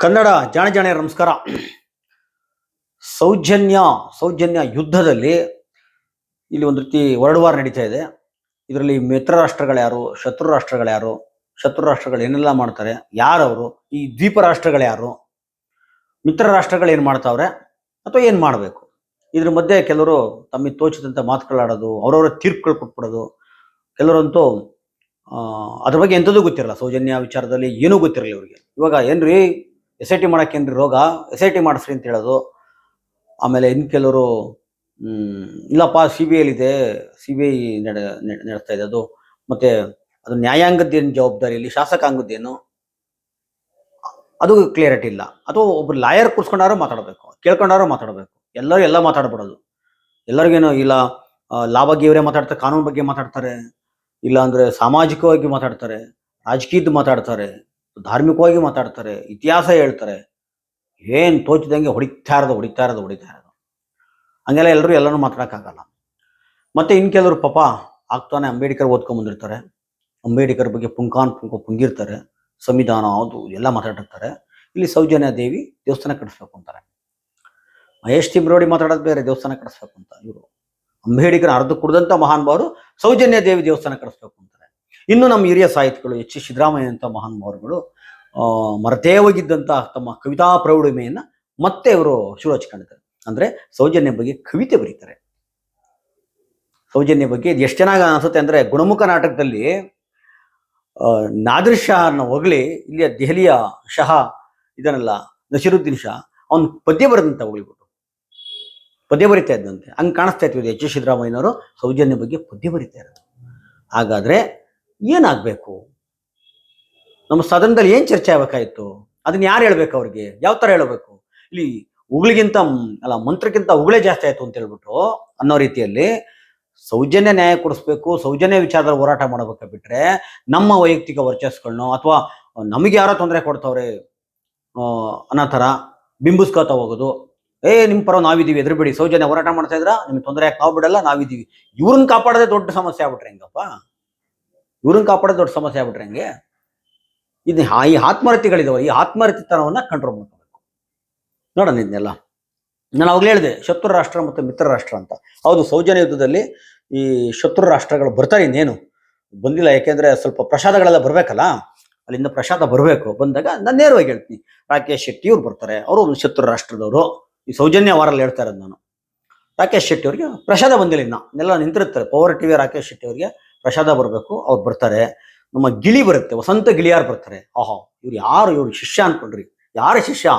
ಕನ್ನಡ ಜಾಣ ನಮಸ್ಕಾರ. ಸೌಜನ್ಯ ಸೌಜನ್ಯ ಯುದ್ಧದಲ್ಲಿ ಇಲ್ಲಿ ಒಂದು ರೀತಿ ವರ್ಲ್ಡ್ ವಾರ್ ನಡೀತಾ ಇದೆ. ಇದರಲ್ಲಿ ಮಿತ್ರ ರಾಷ್ಟ್ರಗಳು ಯಾರು, ಶತ್ರು ರಾಷ್ಟ್ರಗಳು ಯಾರು, ಶತ್ರು ರಾಷ್ಟ್ರಗಳು ಏನೆಲ್ಲ ಮಾಡ್ತಾರೆ, ಯಾರವರು, ಈ ದ್ವೀಪ ರಾಷ್ಟ್ರಗಳು ಯಾರು, ಮಿತ್ರ ರಾಷ್ಟ್ರಗಳು ಏನು ಮಾಡ್ತಾವ್ರೆ ಅಥವಾ ಏನು ಮಾಡಬೇಕು, ಇದ್ರ ಮಧ್ಯೆ ಕೆಲವರು ತಮಗೆ ತೋಚಿದಂಥ ಮಾತುಗಳಾಡೋದು, ಅವರವರ ತೀರ್ಪುಗಳು ಕೊಟ್ಬಿಡೋದು. ಕೆಲವರಂತೂ ಅದ್ರ ಬಗ್ಗೆ ಎಂಥದ್ದು ಗೊತ್ತಿರಲ್ಲ, ಸೌಜನ್ಯ ವಿಚಾರದಲ್ಲಿ ಏನೂ ಗೊತ್ತಿರಲ್ಲ ಇವರಿಗೆ. ಇವಾಗ ಏನ್ರಿ ಎಸ್ ಐ ಟಿ ಮಾಡೋಕ್ಕೇನ್ರಿ ರೋಗ, ಎಸ್ ಐ ಟಿ ಮಾಡಿಸ್ರಿ ಅಂತ ಹೇಳೋದು. ಆಮೇಲೆ ಇನ್ನು ಕೆಲವರು ಇಲ್ಲಪ್ಪ ಸಿ ಬಿ ಐಲಿದೆ, ಸಿ ಬಿ ಐ ನಡೆಸ್ತಾ ಇದೆ ಅದು, ಮತ್ತೆ ಅದು ನ್ಯಾಯಾಂಗದ್ದೇನು ಜವಾಬ್ದಾರಿಯಲ್ಲಿ ಶಾಸಕಾಂಗದ್ದೇನು ಅದು ಕ್ಲಿಯರಿಟಿ ಇಲ್ಲ. ಅಥವಾ ಒಬ್ರು ಲಾಯರ್ ಕೂರ್ಸ್ಕೊಂಡಾರು ಮಾತಾಡಬೇಕು, ಕೇಳ್ಕೊಂಡಾರು ಮಾತಾಡಬೇಕು. ಎಲ್ಲರೂ ಎಲ್ಲ ಮಾತಾಡ್ಬಿಡೋದು. ಎಲ್ಲರಿಗೇನು ಇಲ್ಲ ಲಾ ಬಗ್ಗೆ ಇವರೇ ಮಾತಾಡ್ತಾರೆ, ಕಾನೂನು ಬಗ್ಗೆ ಮಾತಾಡ್ತಾರೆ, ಇಲ್ಲ ಅಂದರೆ ಸಾಮಾಜಿಕವಾಗಿ ಮಾತಾಡ್ತಾರೆ, ರಾಜಕೀಯದ್ದು ಮಾತಾಡ್ತಾರೆ, ಧಾರ್ಮಿಕವಾಗಿ ಮಾತಾಡ್ತಾರೆ, ಇತಿಹಾಸ ಹೇಳ್ತಾರೆ. ಏನು ತೋಚಿದಂಗೆ ಹೊಡಿತಾ ಇರೋದು. ಹಂಗೆಲ್ಲ ಎಲ್ಲರೂ ಎಲ್ಲನೂ ಮಾತಾಡೋಕ್ಕಾಗಲ್ಲ. ಮತ್ತು ಇನ್ನು ಕೆಲವರು ಪಾಪ ಆಗ್ತಾನೆ ಅಂಬೇಡ್ಕರ್ ಓದ್ಕೊಂಬಂದಿರ್ತಾರೆ, ಅಂಬೇಡ್ಕರ್ ಬಗ್ಗೆ ಪುಂಗಿರ್ತಾರೆ, ಸಂವಿಧಾನ ಅದು ಎಲ್ಲ ಮಾತಾಡಿರ್ತಾರೆ. ಇಲ್ಲಿ ಸೌಜನ್ಯ ದೇವಿ ದೇವಸ್ಥಾನ ಕಟ್ಟಿಸ್ಬೇಕು ಅಂತಾರೆ, ಮಹೇಶ್ ತಿಮ್ರೋಡಿ ಮಾತಾಡೋದು ಬೇರೆ, ದೇವಸ್ಥಾನ ಕಟ್ಟಿಸ್ಬೇಕು ಅಂತ. ಇವರು ಅಂಬೇಡ್ಕರ್ ಅರ್ಧ ಕುಡಿದಂಥ ಮಹಾನುಭಾವರು ಸೌಜನ್ಯ ದೇವಿ ದೇವಸ್ಥಾನ ಕಟ್ಟಿಸ್ಬೇಕು ಅಂತಾರೆ. ಇನ್ನು ನಮ್ಮ ಹಿರಿಯ ಸಾಹಿತಿಗಳು ಎಚ್ ಸಿದ್ದರಾಮಯ್ಯ ಅಂತ ಮಹಾನುಭಾವರುಗಳು ಮರೆತೇ ಹೋಗಿದ್ದಂಥ ತಮ್ಮ ಕವಿತಾ ಪ್ರೌಢಿಮೆಯನ್ನು ಮತ್ತೆ ಇವರು ಶುರು ಹಚ್ಕೊಂಡಿದ್ದಾರೆ. ಅಂದರೆ ಸೌಜನ್ಯ ಬಗ್ಗೆ ಕವಿತೆ ಬರೀತಾರೆ. ಸೌಜನ್ಯ ಬಗ್ಗೆ ಇದು ಎಷ್ಟು ಚೆನ್ನಾಗಿ ಅನಿಸುತ್ತೆ ಅಂದರೆ, ಗುಣಮುಖ ನಾಟಕದಲ್ಲಿ ನಾದಿರ್ ಶಾ ಅನ್ನೋ ಹೊಗಳಿ ಇಲ್ಲಿಯ ದೆಹಲಿಯ ಶಹಾ ಇದನ್ನೆಲ್ಲ ನಸೀರುದ್ದೀನ್ ಶಾ ಅವನು ಪದ್ಯ ಬರೆದಂತ ಹೊಗಳಿಬಿಟ್ಟು ಪದ್ಯ ಬರಿತಾ ಇದ್ದಂತೆ. ಹಂಗೆ ಕಾಣಿಸ್ತಾ ಇತ್ತು ಎಚ್ ಸಿದ್ದರಾಮಯ್ಯನವರು ಸೌಜನ್ಯ ಬಗ್ಗೆ ಪದ್ಯ ಬರಿತಾ ಇರೋದು. ಹಾಗಾದರೆ ಏನಾಗಬೇಕು, ನಮ್ಮ ಸದನದಲ್ಲಿ ಏನು ಚರ್ಚೆ ಆಗಬೇಕಾಯಿತು, ಅದನ್ನ ಯಾರು ಹೇಳ್ಬೇಕು, ಅವ್ರಿಗೆ ಯಾವ ಥರ ಹೇಳಬೇಕು? ಇಲ್ಲಿ ಉಗಳಿಗಿಂತ ಅಲ್ಲ ಮಂತ್ರಕ್ಕಿಂತ ಉಗಳೇ ಜಾಸ್ತಿ ಆಯಿತು ಅಂತ ಹೇಳ್ಬಿಟ್ಟು ಅನ್ನೋ ರೀತಿಯಲ್ಲಿ ಸೌಜನ್ಯ ನ್ಯಾಯ ಕೊಡಿಸ್ಬೇಕು, ಸೌಜನ್ಯ ವಿಚಾರದಲ್ಲಿ ಹೋರಾಟ ಮಾಡಬೇಕು. ಬಿಟ್ಟರೆ ನಮ್ಮ ವೈಯಕ್ತಿಕ ವರ್ಚಸ್ಗಳನ್ನೋ ಅಥವಾ ನಮಗೆ ಯಾರೋ ತೊಂದರೆ ಕೊಡ್ತವ್ರೆ ಅನ್ನೋ ಥರ ಬಿಂಬಿಸ್ಕೋತಾ ಹೋಗೋದು. ನಿಮ್ಮ ಪರ ನಾವಿದ್ದೀವಿ, ಎದುರುಬಿಡಿ, ಸೌಜನ್ಯ ಹೋರಾಟ ಮಾಡ್ತಾ ಇದ್ರ, ನಿಮ್ಗೆ ತೊಂದರೆ ಯಾಕೆ ನಾವು ಬಿಡಲ್ಲ, ನಾವಿದ್ದೀವಿ. ಇವ್ರನ್ನ ಕಾಪಾಡೋದೇ ದೊಡ್ಡ ಸಮಸ್ಯೆ ಆಗ್ಬಿಟ್ರೆ ಹೆಂಗಪ್ಪ? ಇವ್ರನ್ನ ಕಾಪಾಡೋದು ದೊಡ್ಡ ಸಮಸ್ಯೆ ಆಗ್ಬಿಟ್ರೆ ಹೆಂಗೆ? ಇದು ಈ ಆತ್ಮಹತ್ಯೆಗಳಿದಾವೆ, ಈ ಆತ್ಮಹತ್ಯೆತನವನ್ನು ಕಂಟ್ರೋಲ್ ಮಾಡ್ಕೋಬೇಕು. ನೋಡೋಣ ಇದನ್ನೆಲ್ಲ. ನಾನು ಅವಾಗಲೇ ಹೇಳಿದೆ ಶತ್ರು ರಾಷ್ಟ್ರ ಮತ್ತು ಮಿತ್ರ ರಾಷ್ಟ್ರ ಅಂತ. ಹೌದು, ಸೌಜನ್ಯ ಯುದ್ಧದಲ್ಲಿ ಈ ಶತ್ರು ರಾಷ್ಟ್ರಗಳು ಬರ್ತಾರೆ, ಇನ್ನೇನು ಬಂದಿಲ್ಲ, ಯಾಕೆಂದರೆ ಸ್ವಲ್ಪ ಪ್ರಸಾದಗಳೆಲ್ಲ ಬರಬೇಕಲ್ಲ, ಅಲ್ಲಿಂದ ಪ್ರಸಾದ ಬರಬೇಕು. ಬಂದಾಗ ನಾನು ನೇರವಾಗಿ ಹೇಳ್ತೀನಿ, ರಾಕೇಶ್ ಶೆಟ್ಟಿ ಅವ್ರು ಬರ್ತಾರೆ, ಅವರು ಒಂದು ಶತ್ರು ರಾಷ್ಟ್ರದವರು. ಈ ಸೌಜನ್ಯ ವಾರಲ್ಲಿ ಹೇಳ್ತಾ ಇರೋದು ನಾನು. ರಾಕೇಶ್ ಶೆಟ್ಟಿ ಅವರಿಗೆ ಪ್ರಸಾದ ಬಂದಿಲ್ಲ, ಇನ್ನೆಲ್ಲ ನಿಂತಿರ್ತಾರೆ. ಪವರ್ ಟಿವಿ ರಾಕೇಶ್ ಶೆಟ್ಟಿ ಅವರಿಗೆ ಪ್ರಸಾದ ಬರಬೇಕು, ಅವ್ರು ಬರ್ತಾರೆ. ನಮ್ಮ ಗಿಳಿ ಬರುತ್ತೆ, ವಸಂತ ಗಿಳಿಯಾರು ಬರ್ತಾರೆ. ಆಹಾ, ಇವ್ರು ಯಾರು, ಇವ್ರು ಶಿಷ್ಯ ಅನ್ಕೊಂಡ್ರಿ, ಯಾರ ಶಿಷ್ಯ?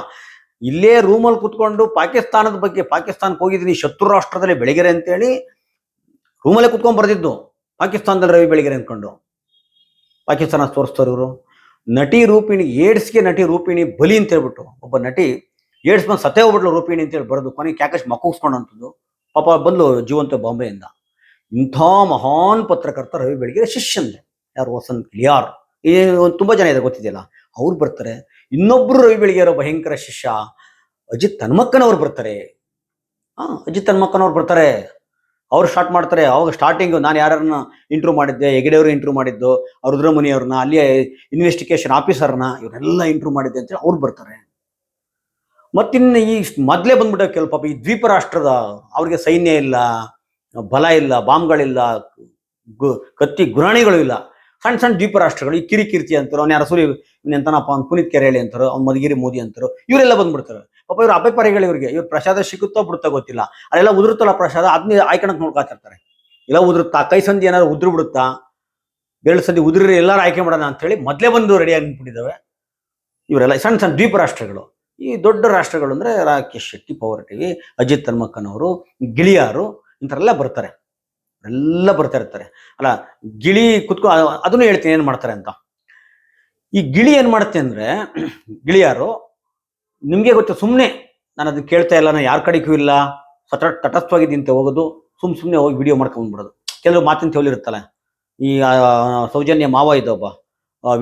ಇಲ್ಲೇ ರೂಮಲ್ಲಿ ಕೂತ್ಕೊಂಡು ಪಾಕಿಸ್ತಾನದ ಬಗ್ಗೆ, ಪಾಕಿಸ್ತಾನಕ್ಕೆ ಹೋಗಿದ್ದೀನಿ ಶತ್ರು ರಾಷ್ಟ್ರದಲ್ಲಿ ಬೆಳಗೆರೆ ಅಂತೇಳಿ ರೂಮಲ್ಲೇ ಕೂತ್ಕೊಂಡು ಬರ್ದಿದ್ದು, ಪಾಕಿಸ್ತಾನದಲ್ಲಿ ರವಿ ಬೆಳಗೆರೆ ಅಂದ್ಕೊಂಡು ಪಾಕಿಸ್ತಾನ ತೋರಿಸ್ತವ್ರು ಇವರು. ನಟಿ ರೂಪಿಣಿ, ಏಡ್ಸ್ಗೆ ನಟಿ ರೂಪಿಣಿ ಬಲಿ ಅಂತ ಹೇಳ್ಬಿಟ್ಟು ಒಬ್ಬ ನಟಿ ಏಡ್ಸ್ ಬಂದು ಸತ್ತೇ ಹೋಗ್ಬಿಟ್ಲು ರೂಪಿಣಿ ಅಂತೇಳಿ ಬರೆದು ಕೊನೆಗೆ ಕ್ಯಾಕಶ್ ಮಕ್ಕಳಿಸ್ಕೊಂಡಂಥದ್ದು. ಪಾಪ ಬಂದ್ಲು ಜೀವಂತ ಬಾಂಬೆಯಿಂದ. ಇಂಥ ಮಹಾನ್ ಪತ್ರಕರ್ತ ರವಿ ಬೆಳಗೆರೆ ಶಿಷ್ಯಂದ್ರೆ ಯಾರು? ವಸಂತ್ ಗಿಳಿಯಾರ್. ತುಂಬ ಜನ ಇದೆ, ಗೊತ್ತಿದೆಯಲ್ಲ, ಅವ್ರು ಬರ್ತಾರೆ. ಇನ್ನೊಬ್ರು ರವಿ ಬೆಳಗೆರೆ ಭಯಂಕರ ಶಿಷ್ಯ ಅಜಿತ್ ಹನುಮಕ್ಕನವ್ರು ಬರ್ತಾರೆ. ಅಜಿತ್ ಹನುಮಕ್ಕನವ್ರು ಬರ್ತಾರೆ, ಅವ್ರು ಸ್ಟಾರ್ಟ್ ಮಾಡ್ತಾರೆ. ಅವಾಗ ಸ್ಟಾರ್ಟಿಂಗು ನಾನು ಯಾರನ್ನ ಇಂಟ್ರೂ ಮಾಡಿದ್ದೆ, ಹೆಗಡೆಯವರು ಇಂಟ್ರೂ ಮಾಡಿದ್ದು, ರುದ್ರಮುನಿ ಅವ್ರನ್ನ, ಅಲ್ಲಿಯ ಇನ್ವೆಸ್ಟಿಗೇಷನ್ ಆಫೀಸರ್ನ, ಇವರೆಲ್ಲ ಇಂಟ್ರೂ ಮಾಡಿದ್ದೆ ಅಂತೇಳಿ ಅವ್ರು ಬರ್ತಾರೆ. ಮತ್ತಿನ್ನು ಈ ಮೊದಲೇ ಬಂದ್ಬಿಟ್ಟ ಕೆಲವು ಪಾಪ ಈ ದ್ವೀಪ ರಾಷ್ಟ್ರದ ಅವ್ರಿಗೆ ಸೈನ್ಯ ಇಲ್ಲ, ಬಲ ಇಲ್ಲ, ಬಾಂಬ್ಗಳಿಲ್ಲ, ಕತ್ತಿ ಗುರಾಣಿಗಳು ಇಲ್ಲ. ಸಣ್ಣ ಸಣ್ಣ ದ್ವೀಪ ರಾಷ್ಟ್ರಗಳು, ಈ ಕಿರಿಕೀರ್ತಿ ಅಂತಾರೋ, ಅವ್ನು ಯಾರು ಸೂರಿ ಎಂತನಪ್ಪ, ಅವ್ನು ಪುನೀತ್ ಕೆರೆಹಳ್ಳಿ ಅಂತಾರೋ, ಅವ್ನು ಮಧುಗಿರಿ ಮೋದಿ ಅಂತಾರೋ, ಇವರೆಲ್ಲ ಬಂದ್ಬಿಡ್ತಾರೆ. ಪಾಪ ಇವ್ರು ಅಪೆಪರಿಗಳು, ಇವ್ರು ಪ್ರಸಾದ ಸಿಗುತ್ತೋ ಬಿಡುತ್ತೋ ಗೊತ್ತಿಲ್ಲ. ಅಲ್ಲೆಲ್ಲ ಉದುರುತ್ತಲ್ಲ ಪ್ರಸಾದ, ಅದನ್ನ ಆಯ್ಕೊಳಕ್ ನೋಡ್ಕಾತಿರ್ತಾರೆ. ಇಲ್ಲ ಉದುರುತ್ತಾ, ಕೈ ಸಂಧಿ ಏನಾದ್ರು ಉದುರು ಬಿಡುತ್ತಾ, ಬೆರಳು ಸಂಧಿ ಉದುರಿ ಎಲ್ಲರೂ ಆಯ್ಕೆ ಮಾಡೋಣ ಅಂತೇಳಿ ಮೊದಲೇ ಬಂದು ರೆಡಿ ಆಗಿಬಿಟ್ಟಿದ್ದಾವೆ ಇವರೆಲ್ಲ ಸಣ್ಣ ಸಣ್ಣ ದ್ವೀಪ ರಾಷ್ಟ್ರಗಳು. ಈ ದೊಡ್ಡ ರಾಷ್ಟ್ರಗಳು ಅಂದರೆ ರಾಕೇಶ್ ಶೆಟ್ಟಿ, ಪವರ್ ಟಿವಿ, ಅಜಿತ್ ಹನುಮಕ್ಕನವರು, ಗಿಳಿಯಾರು, ಇಂಥರೆಲ್ಲ ಬರ್ತಾರೆ. ಎಲ್ಲ ಬರ್ತಾ ಇರ್ತಾರೆ. ಅಲ್ಲ, ಗಿಳಿ ಕುತ್ಕೊ ಅದನ್ನು ಹೇಳ್ತೀನಿ ಏನು ಮಾಡ್ತಾರೆ ಅಂತ. ಈ ಗಿಳಿ ಏನು ಮಾಡುತ್ತೆ ಅಂದರೆ, ಗಿಳಿಯಾರು ನಿಮಗೆ ಗೊತ್ತು, ಸುಮ್ಮನೆ ನಾನು ಅದನ್ನ ಕೇಳ್ತಾ ಇಲ್ಲ, ನಾನು ಯಾರ ಕಡೆಗೂ ಇಲ್ಲ, ತಟಸ್ಥವಾಗಿದ್ದಂತೆ ಹೋಗೋದು, ಸುಮ್ಮನೆ ಹೋಗಿ ವಿಡಿಯೋ ಮಾಡ್ಕೊಂಡ್ಬಿಡೋದು. ಕೆಲವು ಮಾತಿನ ತೇವಲಿರುತ್ತಲ್ಲ, ಈ ಸೌಜನ್ಯ ಮಾವ ಇದ್ದೊಬ್ಬ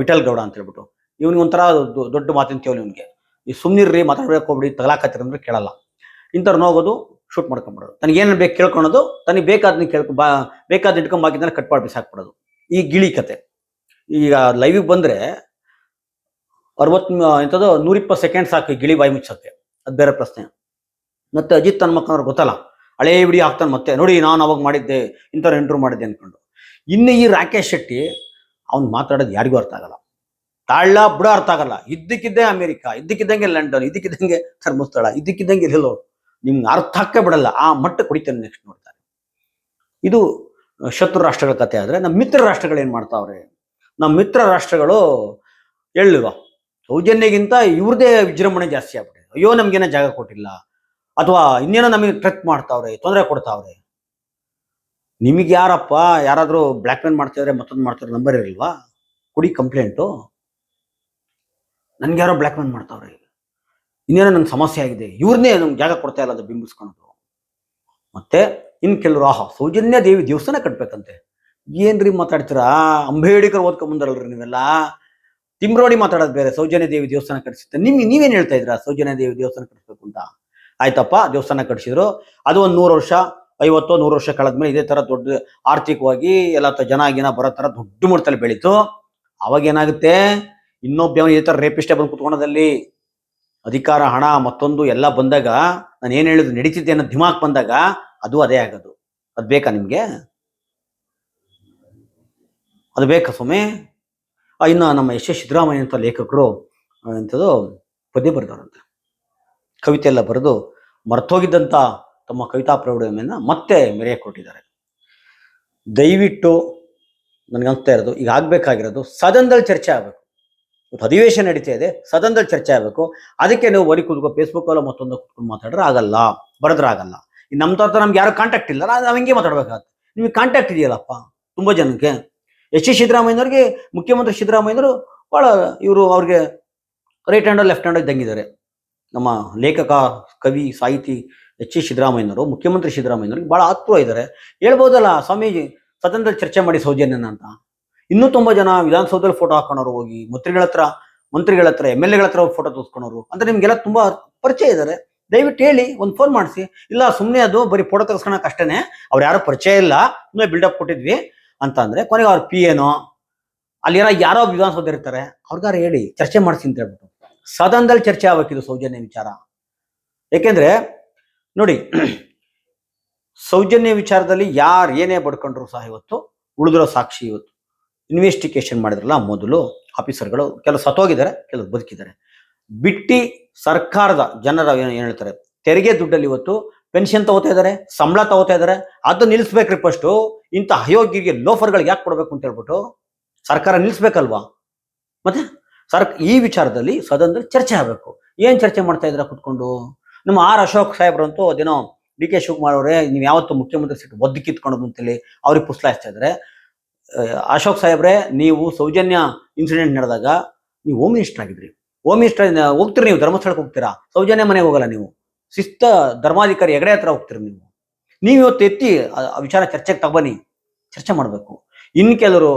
ವಿಠಲ್ ಗೌಡ ಅಂತ ಹೇಳ್ಬಿಟ್ಟು, ಇವನಿಗೆ ಒಂಥರ ದೊಡ್ಡ ಮಾತಿನ ತೇವಲಿ. ಇವನಿಗೆ ಈ ಸುಮ್ಮನಿರ್ರಿ, ಮಾತಾಡ್ಬೇಕು ಹೋಗ್ಬಿಡಿ, ತಗಲಾಕತ್ತೀರ ಅಂದ್ರೆ ಕೇಳಲ್ಲ. ಇಂಥವ್ರನ್ನ ಹೋಗೋದು, ಶೂಟ್ ಮಾಡ್ಕೊಂಬಿಡೋದು. ತನಗೇನು ಬೇಕು ಕೇಳ್ಕೊಳೋದು, ತನಗೆ ಬೇಕಾದನ್ನ ಬೇಕಾದ ಇಟ್ಕೊಂಬಾಕಿದ್ರೆ ಕಟ್ ಮಾಡಿ ಬಿಸಾಕ್ಬಿಡೋದು. ಈ ಗಿಳಿ ಕತೆ. ಈಗ ಲೈವಿಗೆ ಬಂದರೆ ಎಂಥದ್ದು 120 ಸೆಕೆಂಡ್ ಸಾಕು ಗಿಳಿ ಬಾಯಿ ಮುಚ್ಚಕ್ಕೆ, ಅದು ಬೇರೆ ಪ್ರಶ್ನೆ. ಮತ್ತೆ ಅಜಿತ್ ಹನುಮಕ್ಕನವ್ರು ಗೊತ್ತಲ್ಲ, ಹಳೇ ವಿಡಿಯೋ ಹಾಕ್ತಾನೆ ಮತ್ತೆ, ನೋಡಿ ನಾನು ಅವಾಗ ಮಾಡಿದ್ದೆ, ಇಂಥವ್ರು ಇಂಟರ್ವ್ಯೂ ಮಾಡಿದ್ದೆ ಅಂದ್ಕೊಂಡು. ಇನ್ನು ಈ ರಾಕೇಶ್ ಶೆಟ್ಟಿ ಅವ್ನು ಮಾತಾಡೋದು ಯಾರಿಗೂ ಅರ್ಥ ಆಗಲ್ಲ, ತಾಳ ಬುಡ ಅರ್ಥ ಆಗಲ್ಲ. ಇದ್ದಕ್ಕಿದ್ದೇ ಅಮೆರಿಕ, ಇದ್ದಕ್ಕಿದ್ದಂಗೆ ಲಂಡನ್, ಇದ್ದಕ್ಕಿದ್ದಂಗೆ ಧರ್ಮಸ್ಥಳ, ಇದ್ದಕ್ಕಿದ್ದಂಗೆ ಎಲ್ಲೋ ನಿಮ್ಗೆ ಅರ್ಥ ಹಾಕೇ ಬಿಡಲ್ಲ, ಆ ಮಟ್ಟಕ್ಕೆ ಹೊಡಿತಾನೆ ನೆಕ್ಸ್ಟ್ ನೋಡ್ತಾರೆ. ಇದು ಶತ್ರು ರಾಷ್ಟ್ರಗಳ ಕಥೆ. ಆದರೆ ನಮ್ಮ ಮಿತ್ರ ರಾಷ್ಟ್ರಗಳು ಏನು ಮಾಡ್ತಾವ್ರೆ, ನಮ್ಮ ಮಿತ್ರ ರಾಷ್ಟ್ರಗಳು ಹೇಳಿಲ್ವಾ, ಸೌಜನ್ಯಗಿಂತ ಇವ್ರದೇ ವಿಜೃಂಭಣೆ ಜಾಸ್ತಿ ಆಗ್ಬಿಟ್ಟಿದೆ. ಅಯ್ಯೋ ನಮ್ಗೇನೋ ಜಾಗ ಕೊಟ್ಟಿಲ್ಲ, ಅಥವಾ ಇನ್ನೇನೋ ನಮಗೆ ಟ್ರೆಕ್ ಮಾಡ್ತಾವ್ರೆ, ತೊಂದರೆ ಕೊಡ್ತಾವ್ರೆ. ನಿಮಗೆ ಯಾರಪ್ಪ ಯಾರಾದರೂ ಬ್ಲ್ಯಾಕ್ ಮೇಲ್ ಮಾಡ್ತಿದ್ರೆ ಮತ್ತೊಂದು ಮಾಡ್ತಾರೆ, ನಂಬರ್ ಇರಲ್ವಾ, ಕೊಡಿ ಕಂಪ್ಲೇಂಟು. ನನ್ಗೆ ಯಾರೋ ಬ್ಲ್ಯಾಕ್ ಮೇಲ್ ಮಾಡ್ತಾವ್ರೆ, ಇನ್ನೇನೋ ನನ್ನ ಸಮಸ್ಯೆ ಆಗಿದೆ, ಇವ್ರನ್ನೇ ನಮ್ಗೆ ಜಾಗ ಕೊಡ್ತಾ ಇಲ್ಲ ಅದು ಬಿಂಬಿಸ್ಕೊಂಡು. ಮತ್ತೆ ಇನ್ನು ಕೆಲವರು ಸೌಜನ್ಯ ದೇವಿ ದೇವಸ್ಥಾನ ಕಟ್ಬೇಕಂತೆ. ಏನ್ರಿ ಮಾತಾಡ್ತೀರಾ, ಅಂಬೇಡ್ಕರ್ ಓದ್ಕೊಂಬಂದ್ರಲ್ರಿ ನೀವೆಲ್ಲ. ತಿಮ್ರೋಡಿ ಮಾತಾಡೋದು ಬೇರೆ, ಸೌಜನ್ಯ ದೇವಿ ದೇವಸ್ಥಾನ ಕಟ್ಟಿಸುತ್ತೆ. ನೀವೇನು ಹೇಳ್ತಾ ಇದ್ರ ಸೌಜನ್ಯ ದೇವಿ ದೇವಸ್ಥಾನ ಕಟ್ಟಿಸ್ಬೇಕು ಅಂತ? ಆಯ್ತಪ್ಪ, ದೇವಸ್ಥಾನ ಕಟ್ಟಿಸಿದ್ರು, ಅದು ಒಂದು 100 ವರ್ಷ 50-100 ವರ್ಷ ಕಳೆದ್ಮೇಲೆ ಇದೇ ತರ ದೊಡ್ಡ ಆರ್ಥಿಕವಾಗಿ ಎಲ್ಲ ಜನ ಬರೋ ತರ ದೊಡ್ಡ ಮಟ್ಟದಲ್ಲಿ ಬೆಳೀತು. ಅವಾಗ ಏನಾಗುತ್ತೆ, ಇನ್ನೊಬ್ಬ ಇದೇ ತರ ರೇಪಿಸ್ಟೇ ಬಂದು ಕುತ್ಕೊಳೋದಲ್ಲಿ ಅಧಿಕಾರ, ಹಣ, ಮತ್ತೊಂದು ಎಲ್ಲ ಬಂದಾಗ, ನಾನು ಏನು ಹೇಳಿದ್ರು ನಡೀತಿದ್ದೆ ಅನ್ನೋ ದಿಮಾಕ್ ಬಂದಾಗ ಅದು ಅದೇ ಆಗೋದು. ಅದು ಬೇಕಾ ನಿಮ್ಗೆ? ಅದು ಬೇಕಾ ಸ್ವಾಮಿ? ಇನ್ನು ನಮ್ಮ ಸಿದ್ದರಾಮಯ್ಯ ಅಂತ ಲೇಖಕರು ಎಂಥದ್ದು ಪದ್ಯ ಬರೆದವರಂತೆ, ಕವಿತೆ ಎಲ್ಲ ಬರೆದು ಮರ್ತೋಗಿದ್ದಂಥ ತಮ್ಮ ಕವಿತಾ ಪ್ರೌಢಿಮೆಯನ್ನು ಮತ್ತೆ ಮೆರೆಯಕ್ಕೆ ಕೊಟ್ಟಿದ್ದಾರೆ. ದಯವಿಟ್ಟು ನನಗನ್ಸ್ತಾ ಇರೋದು, ಈಗ ಆಗಬೇಕಾಗಿರೋದು ಸದನದಲ್ಲಿ ಚರ್ಚೆ ಆಗಬೇಕು. ಅಧಿವೇಶನ ನಡೀತಾ ಇದೆ, ಸದನದಲ್ಲಿ ಚರ್ಚೆ ಆಗಬೇಕು. ಅದಕ್ಕೆ ನೀವು ಬರೀ ಕೂತ್ಕೊ ಫೇಸ್ಬುಕ್ಕಲ್ಲೋ ಮತ್ತೊಂದು ಕೂತ್ಕೊಂಡು ಮಾತಾಡ್ರೆ ಆಗಲ್ಲ, ಬರೆದ್ರೆ ಆಗಲ್ಲ. ನಮ್ಮ ತೋರ್ತ ನಮ್ಗೆ ಯಾರು ಕಾಂಟ್ಯಾಕ್ಟ್ ಇಲ್ಲ, ನಾವು ಹಿಂಗೆ ಮಾತಾಡ್ಬೇಕಾಗತ್ತೆ. ನಿಮಗೆ ಕಾಂಟ್ಯಾಕ್ಟ್ ಇದೆಯಲ್ಲಪ್ಪ ತುಂಬ ಜನಕ್ಕೆ. ಸಿದ್ದರಾಮಯ್ಯನವ್ರಿಗೆ, ಮುಖ್ಯಮಂತ್ರಿ ಸಿದ್ದರಾಮಯ್ಯನವರು ಭಾಳ ಇವರು ಅವ್ರಿಗೆ ರೈಟ್ ಹ್ಯಾಂಡ್ ಲೆಫ್ಟ್ ಹ್ಯಾಂಡ್ ಇದ್ದಂಗಿದ್ದಾರೆ. ನಮ್ಮ ಲೇಖಕ, ಕವಿ, ಸಾಹಿತಿ ಸಿದ್ದರಾಮಯ್ಯನವರು ಮುಖ್ಯಮಂತ್ರಿ ಸಿದ್ದರಾಮಯ್ಯನವ್ರಿಗೆ ಭಾಳ ಆತ್ಮ ಇದ್ದಾರೆ. ಹೇಳ್ಬೋದಲ್ಲ, ಸ್ವಾಮೀಜಿ ಸದನದಲ್ಲಿ ಚರ್ಚೆ ಮಾಡಿ ಸೌಜನ್ಯನ ಅಂತ. ಇನ್ನೂ ತುಂಬ ಜನ ವಿಧಾನಸೌಧದಲ್ಲಿ ಫೋಟೋ ಹಾಕೋಣವ್ರು, ಹೋಗಿ ಮಂತ್ರಿಗಳ ಹತ್ರ MLA ಹತ್ರ ಫೋಟೋ ತೋರಿಸ್ಕೊಳೋರು ಅಂತ ನಿಮ್ಗೆಲ್ಲ ತುಂಬಾ ಪರಿಚಯ ಇದ್ದಾರೆ. ದಯವಿಟ್ಟು ಹೇಳಿ, ಒಂದು ಫೋನ್ ಮಾಡಿಸಿ. ಇಲ್ಲ ಸುಮ್ಮನೆ ಅದು ಬರೀ ಫೋಟೋ ತೆಗೆಸ್ಕೊಳಕ್ ಅಷ್ಟೇನೆ, ಅವ್ರು ಯಾರೋ ಪರಿಚಯ ಇಲ್ಲ, ಸುಮ್ಮನೆ ಬಿಲ್ಡಪ್ ಕೊಟ್ಟಿದ್ವಿ ಅಂತ ಅಂದ್ರೆ ಕೊನೆಗೆ ಅವ್ರ PA ಅಲ್ಲಿ ಯಾರೋ ವಿಧಾನಸೌಧ ಇರ್ತಾರೆ, ಅವ್ರಿಗಾರ ಹೇಳಿ ಚರ್ಚೆ ಮಾಡಿಸಿ ಅಂತ ಹೇಳ್ಬಿಟ್ಟು. ಸದನದಲ್ಲಿ ಚರ್ಚೆ ಆಗ್ಬೇಕಿದು ಸೌಜನ್ಯ ವಿಚಾರ. ಯಾಕೆಂದ್ರೆ ನೋಡಿ, ಸೌಜನ್ಯ ವಿಚಾರದಲ್ಲಿ ಯಾರು ಏನೇ ಬಡ್ಕೊಂಡ್ರು ಸಹ ಇವತ್ತು ಉಳಿದಿರೋ ಸಾಕ್ಷಿ. ಇವತ್ತು ಇನ್ವೆಸ್ಟಿಗೇಷನ್ ಮಾಡಿದ್ರಲ್ಲ ಮೊದಲು ಆಫೀಸರ್ಗಳು, ಕೆಲವು ಸತ್ತೋಗಿದ್ದಾರೆ, ಕೆಲವು ಬದುಕಿದ್ದಾರೆ. ಬಿಟ್ಟಿ ಸರ್ಕಾರದ ಜನರ ಏನು ಹೇಳ್ತಾರೆ, ತೆರಿಗೆ ದುಡ್ಡಲ್ಲಿ ಇವತ್ತು ಪೆನ್ಷನ್ ತಗೋತಾ ಇದ್ದಾರೆ, ಸಂಬಳ ತಗೋತಾ ಇದ್ದಾರೆ. ಅದು ನಿಲ್ಲಿಸ್ಬೇಕ್ರಿ ಫಸ್ಟು. ಇಂಥ ಅಯೋಗ್ಯರಿಗೆ, ಲೋಫರ್ಗಳಿಗೆ ಯಾಕೆ ಕೊಡ್ಬೇಕು ಅಂತ ಹೇಳ್ಬಿಟ್ಟು ಸರ್ಕಾರ ನಿಲ್ಲಿಸ್ಬೇಕಲ್ವಾ? ಮತ್ತೆ ಈ ವಿಚಾರದಲ್ಲಿ ಸದನದಲ್ಲಿ ಚರ್ಚೆ ಆಗಬೇಕು. ಏನ್ ಚರ್ಚೆ ಮಾಡ್ತಾ ಇದ್ರ ಕುತ್ಕೊಂಡು? ನಮ್ಮ ಅಶೋಕ್ ಸಾಹೇಬ್ರಂತೂ ಅದೇನೋ DK ಶಿವಕುಮಾರ್ ಅವರೇ, ನೀವು ಯಾವತ್ತು ಮುಖ್ಯಮಂತ್ರಿ ಸೀಟ್ ಒದ್ದು ಕಿತ್ಕೊಳ್ಳೋದು ಅಂತೇಳಿ ಅವ್ರಿಗೆ ಪುಸ್ಲಾಯಿಸ್ತಾ ಇದ್ದಾರೆ. ಅಶೋಕ್ ಸಾಹೇಬ್ರೆ, ನೀವು ಸೌಜನ್ಯ ಇನ್ಸಿಡೆಂಟ್ ನಡೆದಾಗ ನೀವು ಹೋಮ್ ಮಿನಿಸ್ಟರ್ ಆಗಿದ್ರಿ. ಹೋಮ್ ಮಿನಿಸ್ಟರ್ ಹೋಗ್ತೀರಿ, ನೀವು ಧರ್ಮಸ್ಥಳಕ್ಕೆ ಹೋಗ್ತೀರಾ, ಸೌಜನ್ಯ ಮನೆಗೆ ಹೋಗಲ್ಲ. ನೀವು ಶಿಸ್ತ ಧರ್ಮಾಧಿಕಾರಿ ಹೆಗಡೆ ಹತ್ರ ಹೋಗ್ತೀರಿ. ನೀವು ಇವತ್ತು ಎತ್ತಿ ಆ ವಿಚಾರ ಚರ್ಚೆಗೆ ತಗೊಬನ್ನಿ, ಚರ್ಚೆ ಮಾಡಬೇಕು. ಇನ್ನು ಕೆಲವರು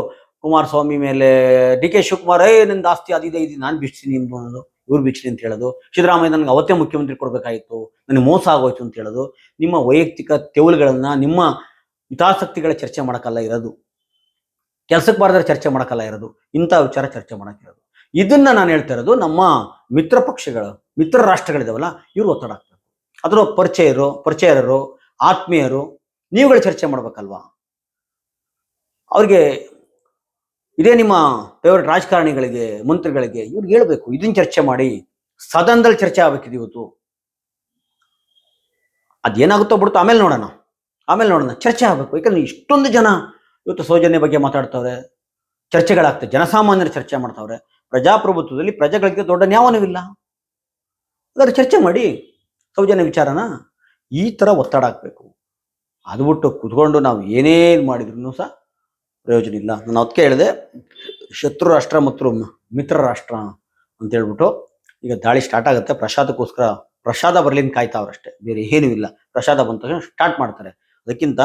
ಕುಮಾರಸ್ವಾಮಿ ಮೇಲೆ DK ಶಿವಕುಮಾರ್, ನಿಂದ ಆಸ್ತಿ ಅದಿದೆ ಇದು ನಾನು ಬಿಡ್ತೀನಿ ನಿಮ್ದು ಅನ್ನೋದು, ಇವ್ರು ಬಿಡ್ತೀನಿ ಅಂತ ಹೇಳೋದು. ಸಿದ್ದರಾಮಯ್ಯ ನನಗೆ ಅವತ್ತೇ ಮುಖ್ಯಮಂತ್ರಿ ಕೊಡ್ಬೇಕಾಗಿತ್ತು, ನನಗೆ ಮೋಸ ಆಗೋಯ್ತು ಅಂತ ಹೇಳೋದು. ನಿಮ್ಮ ವೈಯಕ್ತಿಕ ತೆವಲುಗಳನ್ನ, ನಿಮ್ಮ ಹಿತಾಸಕ್ತಿಗಳ ಚರ್ಚೆ ಮಾಡಕ್ಕಲ್ಲ ಇರೋದು, ಕೆಲ್ಸಕ್ಕೆ ಬಾರದ್ರೆ ಚರ್ಚೆ ಮಾಡಕ್ಕಲ್ಲ ಇರೋದು, ಇಂಥ ವಿಚಾರ ಚರ್ಚೆ ಮಾಡಕ್ಕಿರೋದು. ಇದನ್ನ ನಾನು ಹೇಳ್ತಾ ಇರೋದು, ನಮ್ಮ ಮಿತ್ರ ಪಕ್ಷಗಳು, ಮಿತ್ರ ರಾಷ್ಟ್ರಗಳಿದಾವಲ್ಲ, ಇವ್ರು ಒತ್ತಡ ಹಾಕ್ಬೇಕು. ಅದರ ಪರಿಚಯರು, ಆತ್ಮೀಯರು, ನೀವುಗಳು ಚರ್ಚೆ ಮಾಡ್ಬೇಕಲ್ವಾ? ಅವ್ರಿಗೆ ಇದೇ ನಿಮ್ಮ ಫೇವರೆಟ್ ರಾಜಕಾರಣಿಗಳಿಗೆ, ಮಂತ್ರಿಗಳಿಗೆ ಇವ್ರಿಗೆ ಹೇಳ್ಬೇಕು, ಇದನ್ನ ಚರ್ಚೆ ಮಾಡಿ ಸದನದಲ್ಲಿ ಚರ್ಚೆ ಆಗ್ಬೇಕಿದೆ ಇವತ್ತು. ಅದೇನಾಗುತ್ತೋ ಬಿಡುತ್ತೋ ಆಮೇಲೆ ನೋಡೋಣ, ಚರ್ಚೆ ಆಗ್ಬೇಕು. ಯಾಕಂದ್ರೆ ಇಷ್ಟೊಂದು ಜನ ಇವತ್ತು ಸೌಜನ್ಯ ಬಗ್ಗೆ ಮಾತಾಡ್ತವ್ರೆ, ಚರ್ಚೆಗಳಾಗ್ತವೆ, ಜನಸಾಮಾನ್ಯರು ಚರ್ಚೆ ಮಾಡ್ತಾವ್ರೆ. ಪ್ರಜಾಪ್ರಭುತ್ವದಲ್ಲಿ ಪ್ರಜೆಗಳಿಗೆ ದೊಡ್ಡ ನ್ಯಾಯನವಿಲ್ಲ. ಅದರ ಚರ್ಚೆ ಮಾಡಿ ಸೌಜನ್ಯ ವಿಚಾರನ. ಈ ತರ ಒತ್ತಡ ಹಾಕ್ಬೇಕು. ಅದು ಬಿಟ್ಟು ಕುತ್ಕೊಂಡು ನಾವು ಏನೇನು ಮಾಡಿದ್ರು ಸಹ ಪ್ರಯೋಜನ ಇಲ್ಲ. ನಾನು ಅದಕ್ಕೆ ಹೇಳಿದೆ, ಶತ್ರು ರಾಷ್ಟ್ರ ಮತ್ತು ಮಿತ್ರ ರಾಷ್ಟ್ರ ಅಂತ ಹೇಳ್ಬಿಟ್ಟು ಈಗ ದಾಳಿ ಸ್ಟಾರ್ಟ್ ಆಗುತ್ತೆ. ಪ್ರಸಾದಕ್ಕೋಸ್ಕರ ಪ್ರಸಾದ ಬರ್ಲಿಂದ ಕಾಯ್ತಾವ್ರಷ್ಟೇ, ಬೇರೆ ಏನೂ ಇಲ್ಲ. ಪ್ರಸಾದ ಬಂದ ತಕ್ಷಣ ಸ್ಟಾರ್ಟ್ ಮಾಡ್ತಾರೆ. ಅದಕ್ಕಿಂತ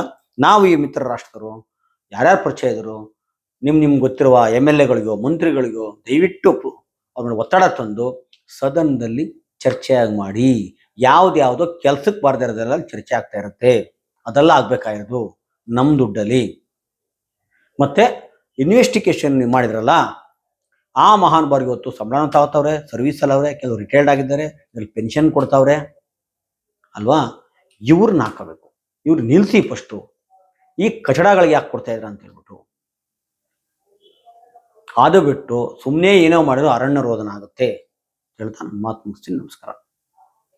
ನಾವು ಈ ಮಿತ್ರ ರಾಷ್ಟ್ರರು ಯಾರ್ಯಾರು ಪರಿಚಯ ಇದ್ರು, ನಿಮ್ಗೆ ಗೊತ್ತಿರುವ MLAಗಳಿಗೋ ಮಂತ್ರಿಗಳಿಗೋ ದಯವಿಟ್ಟು ಅವ್ರನ್ನ ಒತ್ತಡ ತಂದು ಸದನದಲ್ಲಿ ಚರ್ಚೆಯಾಗಿ ಮಾಡಿ. ಯಾವ್ದ್ಯಾವುದೋ ಕೆಲ್ಸಕ್ಕೆ ಬಾರ್ದೇ ಇರೋದೆಲ್ಲ ಚರ್ಚೆ ಆಗ್ತಾ ಇರುತ್ತೆ. ಅದೆಲ್ಲ ಆಗ್ಬೇಕಾಗಿರೋದು ನಮ್ಮ ದುಡ್ಡಲ್ಲಿ. ಮತ್ತೆ ಇನ್ವೆಸ್ಟಿಗೇಷನ್ ಮಾಡಿದ್ರಲ್ಲ, ಆ ಮಹಾನುಭಾವ್ರಿಗೆ ಇವತ್ತು ಸಂಬಳನ ತಗೋತಾವ್ರೆ, ಸರ್ವಿಸಲ್ಲಿ ಅವರೇ, ಕೆಲವರು ರಿಟೈರ್ಡ್ ಆಗಿದ್ದಾರೆ, ಇದ್ರಲ್ಲಿ ಪೆನ್ಷನ್ ಕೊಡ್ತಾವ್ರೆ ಅಲ್ವಾ. ಇವ್ರನ್ನ ಹಾಕಬೇಕು, ಇವ್ರು ನಿಲ್ಲಿಸಿ ಫಸ್ಟು. ಈ ಕಚಡಗಳಿಗೆ ಯಾಕೆ ಕೊಡ್ತಾ ಇದ್ರ ಅಂತ ಹೇಳ್ಬಿಟ್ಟು ಅದು ಬಿಟ್ಟು ಸುಮ್ಮನೆ ಏನೋ ಮಾಡಿದ್ರು ಅರಣ್ಯ ರೋದನ ಆಗುತ್ತೆ ಹೇಳ್ತಾ ನನ್ನ ಮಾತು ಮುಗಿಸ್ತೀನಿ. ನಮಸ್ಕಾರ.